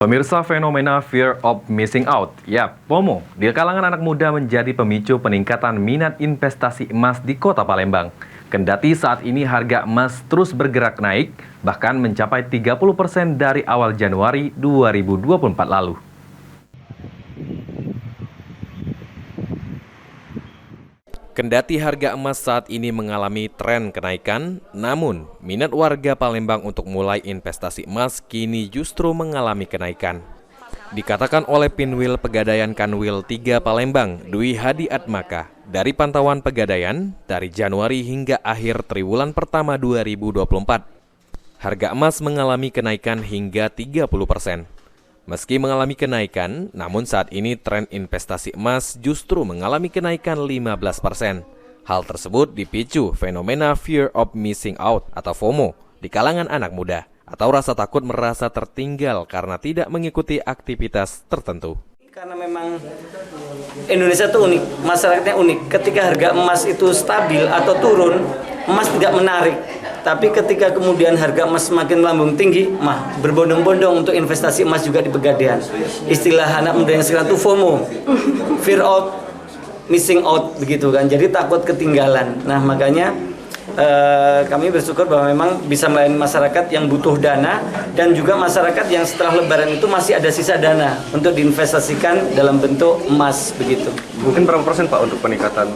Pemirsa, fenomena fear of missing out, ya FOMO, di kalangan anak muda menjadi pemicu peningkatan minat investasi emas di kota Palembang. Kendati saat ini harga emas terus bergerak naik, bahkan mencapai 30% dari awal Januari 2024 lalu. Kendati harga emas saat ini mengalami tren kenaikan, namun minat warga Palembang untuk mulai investasi emas kini justru mengalami kenaikan. Dikatakan oleh Pinwil Pegadaian Kanwil 3 Palembang, Dwi Hadi Atmaka, dari pantauan Pegadaian dari Januari hingga akhir triwulan pertama 2024, harga emas mengalami kenaikan hingga 30%. Meski mengalami kenaikan, namun saat ini tren investasi emas justru mengalami kenaikan 15%. Hal tersebut dipicu fenomena fear of missing out atau FOMO di kalangan anak muda, atau rasa takut merasa tertinggal karena tidak mengikuti aktivitas tertentu. Karena memang Indonesia itu unik, masyarakatnya unik. Ketika harga emas itu stabil atau turun, emas tidak menarik. Tapi ketika kemudian harga emas semakin melambung tinggi, berbondong-bondong untuk investasi emas juga di Pegadaian. Istilah anak muda yang sekarang itu FOMO, fear of missing out, begitu kan. Jadi takut ketinggalan. Nah, makanya kami bersyukur bahwa memang bisa melayani masyarakat yang butuh dana dan juga masyarakat yang setelah Lebaran itu masih ada sisa dana untuk diinvestasikan dalam bentuk emas, begitu. Mungkin berapa persen Pak untuk peningkatan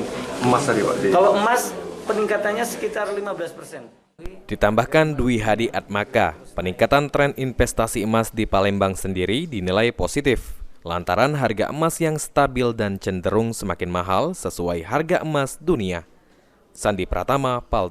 emas tadi Pak? Kalau emas peningkatannya sekitar 15%. Ditambahkan Dwi Hadi Atmaka, peningkatan tren investasi emas di Palembang sendiri dinilai positif lantaran harga emas yang stabil dan cenderung semakin mahal sesuai harga emas dunia. Sandi Pratama, PAL